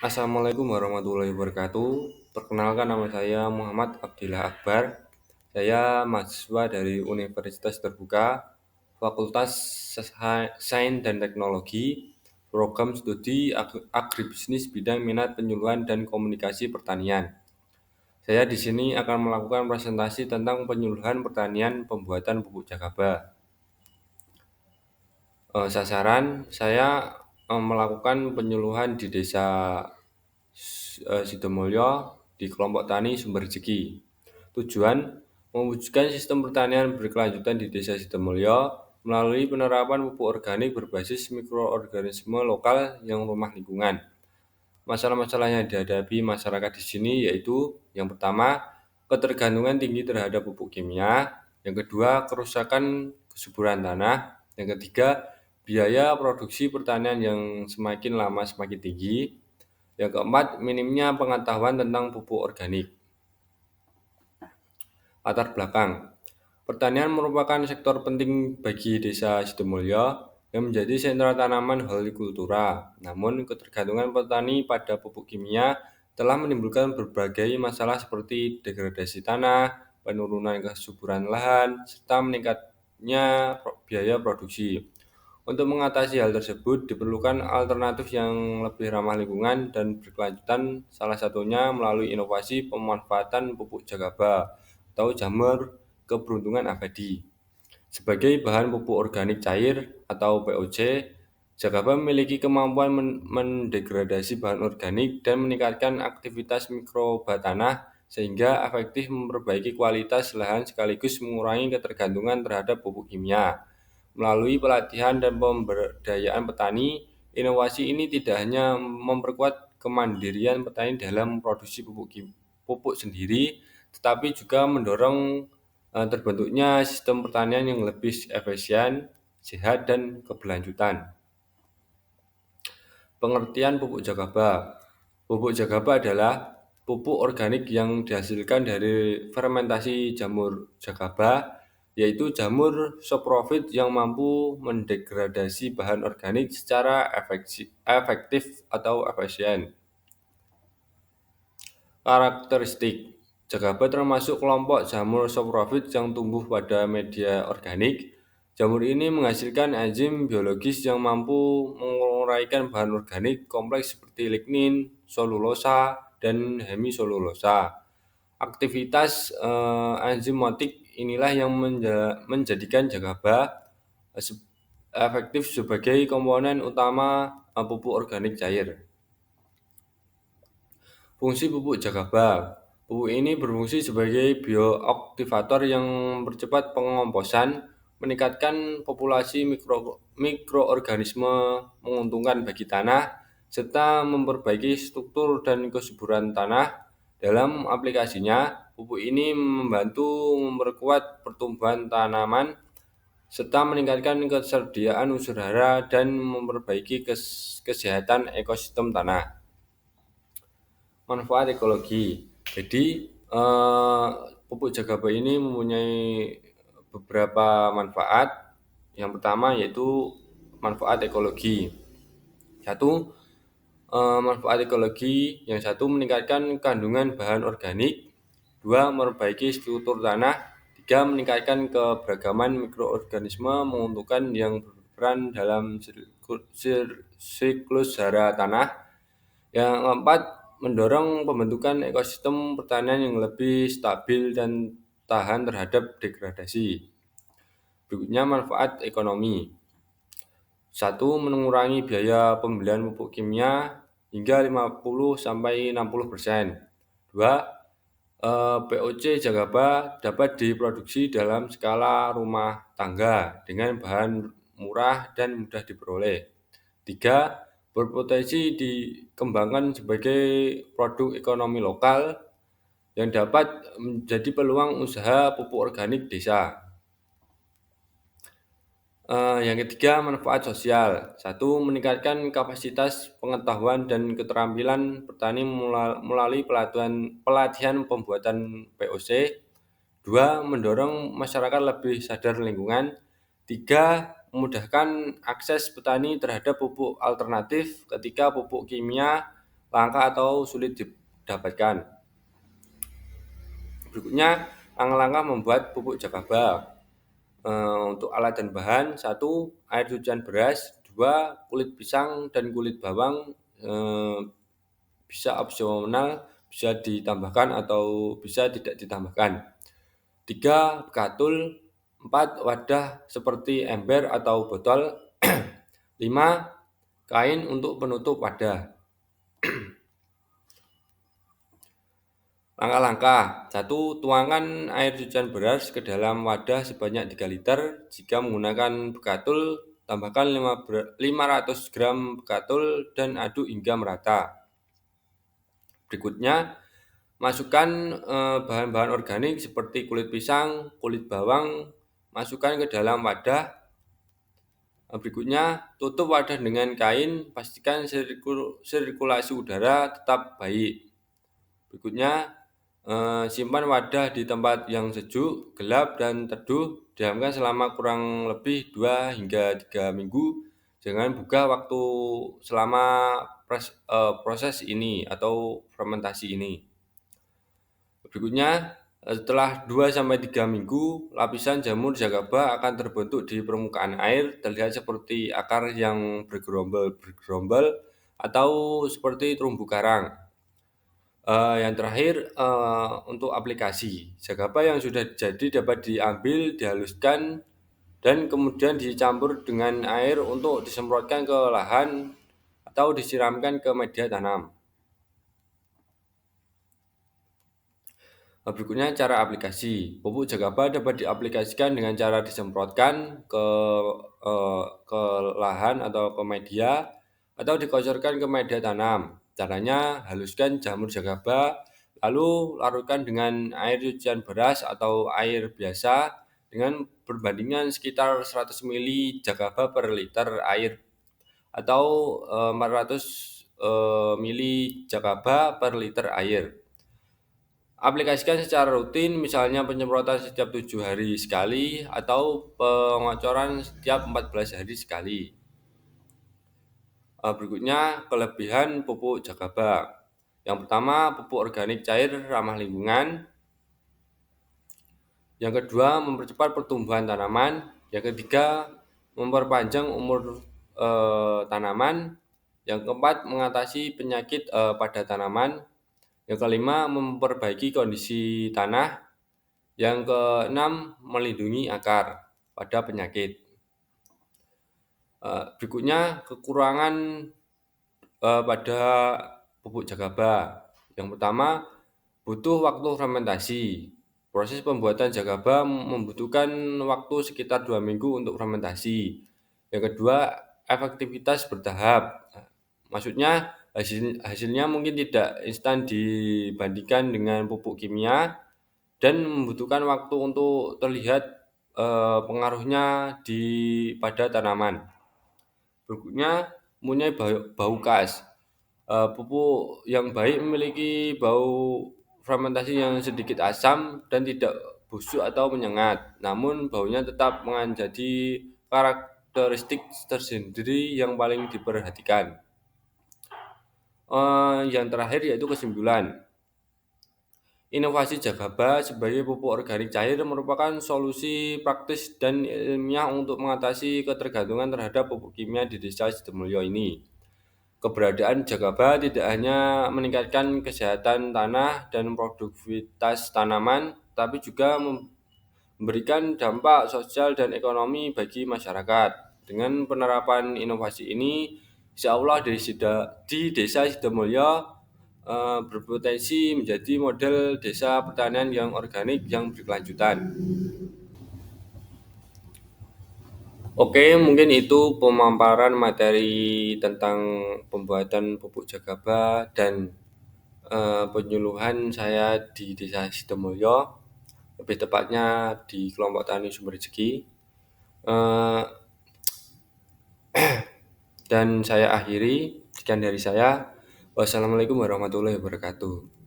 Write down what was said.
Assalamualaikum warahmatullahi wabarakatuh. Perkenalkan nama saya Muhammad Abdillah Akbar. Saya mahasiswa dari Universitas Terbuka, Fakultas Sains dan Teknologi, Program Studi Agribisnis bidang minat penyuluhan dan komunikasi pertanian. Saya di sini akan melakukan presentasi tentang penyuluhan pertanian pembuatan pupuk Jagaba. Sasaran saya melakukan penyuluhan di Desa Sidomulyo di kelompok tani Sumber Rezeki. Tujuan mewujudkan sistem pertanian berkelanjutan di Desa Sidomulyo melalui penerapan pupuk organik berbasis mikroorganisme lokal yang ramah lingkungan. Masalah-masalah yang dihadapi masyarakat di sini yaitu yang pertama, ketergantungan tinggi terhadap pupuk kimia, yang kedua, kerusakan kesuburan tanah, yang ketiga, biaya produksi pertanian yang semakin lama semakin tinggi, yang keempat, minimnya pengetahuan tentang pupuk organik. Latar belakang. Pertanian merupakan sektor penting bagi Desa Sidomulyo yang menjadi sentra tanaman hortikultura. Namun, ketergantungan petani pada pupuk kimia telah menimbulkan berbagai masalah seperti degradasi tanah, penurunan kesuburan lahan, serta meningkatnya biaya produksi. Untuk mengatasi hal tersebut, diperlukan alternatif yang lebih ramah lingkungan dan berkelanjutan, salah satunya melalui inovasi pemanfaatan pupuk Jagaba atau jamur keberuntungan abadi. Sebagai bahan pupuk organik cair atau POC, Jagaba memiliki kemampuan mendegradasi bahan organik dan meningkatkan aktivitas mikroba tanah sehingga efektif memperbaiki kualitas lahan sekaligus mengurangi ketergantungan terhadap pupuk kimia. Melalui pelatihan dan pemberdayaan petani, inovasi ini tidak hanya memperkuat kemandirian petani dalam memproduksi pupuk sendiri, tetapi juga mendorong terbentuknya sistem pertanian yang lebih efisien, sehat, dan keberlanjutan. Pengertian pupuk Jagaba. Pupuk Jagaba adalah pupuk organik yang dihasilkan dari fermentasi jamur Jagaba, yaitu jamur saprofit yang mampu mendegradasi bahan organik secara efektif atau efisien. Karakteristik. Jagaba termasuk kelompok jamur saprofit yang tumbuh pada media organik. Jamur ini menghasilkan enzim biologis yang mampu menguraikan bahan organik kompleks seperti lignin, selulosa, dan hemiselulosa. Aktivitas enzimotik inilah yang menjadikan Jagaba efektif sebagai komponen utama pupuk organik cair. Fungsi pupuk Jagaba. Pupuk ini berfungsi sebagai bioaktivator yang mempercepat pengomposan, meningkatkan populasi mikroorganisme menguntungkan bagi tanah, serta memperbaiki struktur dan kesuburan tanah. Dalam aplikasinya, pupuk ini membantu memperkuat pertumbuhan tanaman, serta meningkatkan kesediaan unsur hara dan memperbaiki kesehatan ekosistem tanah. Manfaat ekologi. Jadi, pupuk Jagaba ini mempunyai beberapa manfaat. Yang pertama yaitu manfaat ekologi. Satu, manfaat ekologi. Yang satu, meningkatkan kandungan bahan organik. Dua, memperbaiki struktur tanah. Tiga, meningkatkan keberagaman mikroorganisme menguntungkan yang berperan dalam siklus hara tanah. Yang keempat, mendorong pembentukan ekosistem pertanian yang lebih stabil dan tahan terhadap degradasi. Berikutnya manfaat ekonomi. Satu, mengurangi biaya pembelian pupuk kimia hingga 50-60%. Dua, POC Jagaba dapat diproduksi dalam skala rumah tangga dengan bahan murah dan mudah diperoleh. Tiga, berpotensi dikembangkan sebagai produk ekonomi lokal yang dapat menjadi peluang usaha pupuk organik desa. Yang ketiga, manfaat sosial. Satu, meningkatkan kapasitas pengetahuan dan keterampilan petani melalui pelatihan pembuatan POC. Dua, mendorong masyarakat lebih sadar lingkungan. Tiga, memudahkan akses petani terhadap pupuk alternatif ketika pupuk kimia langka atau sulit didapatkan. Berikutnya, langkah-langkah membuat pupuk Jakaba. Untuk alat dan bahan, 1. Air cucian beras, 2. Kulit pisang dan kulit bawang, bisa opsional, bisa ditambahkan atau bisa tidak ditambahkan. 3. Bekatul. 4. Wadah seperti ember atau botol. 5. Kain untuk penutup wadah. Langkah-langkah. 1. Tuangkan air cucian beras ke dalam wadah sebanyak 3 liter. Jika menggunakan bekatul, tambahkan 500 gram bekatul dan aduk hingga merata. Berikutnya, masukkan bahan-bahan organik seperti kulit pisang, kulit bawang, masukkan ke dalam wadah. Berikutnya, tutup wadah dengan kain, pastikan sirkulasi udara tetap baik. Berikutnya, simpan wadah di tempat yang sejuk, gelap, dan teduh. Diamkan selama kurang lebih 2 hingga 3 minggu. Jangan buka waktu selama proses ini atau fermentasi ini. Berikutnya, setelah 2-3 minggu, lapisan jamur Jakaba akan terbentuk di permukaan air, terlihat seperti akar yang bergerombol atau seperti terumbu karang. Yang terakhir, untuk aplikasi. Jakaba yang sudah jadi dapat diambil, dihaluskan, dan kemudian dicampur dengan air untuk disemprotkan ke lahan atau disiramkan ke media tanam. Berikutnya cara aplikasi. Pupuk Jakaba dapat diaplikasikan dengan cara disemprotkan ke lahan atau ke media atau dikocorkan ke media tanam. Caranya, haluskan jamur Jakaba, lalu larutkan dengan air cucian beras atau air biasa dengan perbandingan sekitar 100 ml Jakaba per liter air atau 400 ml Jakaba per liter air. Aplikasikan secara rutin, misalnya penyemprotan setiap 7 hari sekali atau pengocoran setiap 14 hari sekali. Berikutnya, kelebihan pupuk Jakaba. Yang pertama, pupuk organik cair ramah lingkungan. Yang kedua, mempercepat pertumbuhan tanaman. Yang ketiga, memperpanjang umur tanaman. Yang keempat, mengatasi penyakit pada tanaman. Yang kelima, memperbaiki kondisi tanah. Yang keenam, melindungi akar pada penyakit. Berikutnya, kekurangan pada pupuk Jakaba. Yang pertama, butuh waktu fermentasi. Proses pembuatan Jakaba membutuhkan waktu sekitar 2 minggu untuk fermentasi. Yang kedua, efektivitas bertahap. Maksudnya, hasilnya mungkin tidak instan dibandingkan dengan pupuk kimia dan membutuhkan waktu untuk terlihat pengaruhnya pada tanaman. Berikutnya, mempunyai bau khas. Pupuk yang baik memiliki bau fermentasi yang sedikit asam dan tidak busuk atau menyengat, namun baunya tetap menjadi karakteristik tersendiri yang paling diperhatikan. Yang terakhir yaitu kesimpulan. Inovasi Jakaba sebagai pupuk organik cair merupakan solusi praktis dan ilmiah untuk mengatasi ketergantungan terhadap pupuk kimia di Desa Sidemulyo ini. Keberadaan Jakaba tidak hanya meningkatkan kesehatan tanah dan produktivitas tanaman, tapi juga memberikan dampak sosial dan ekonomi bagi masyarakat. Dengan penerapan inovasi ini, insya Allah di Desa Sidemulyo berpotensi menjadi model desa pertanian yang organik yang berkelanjutan. Oke, mungkin itu pemaparan materi tentang pembuatan pupuk Jakaba dan penyuluhan saya di Desa Sidemulyo, lebih tepatnya di kelompok tani Sumber Rezeki. Dan saya akhiri, sekian dari saya. Wassalamualaikum warahmatullahi wabarakatuh.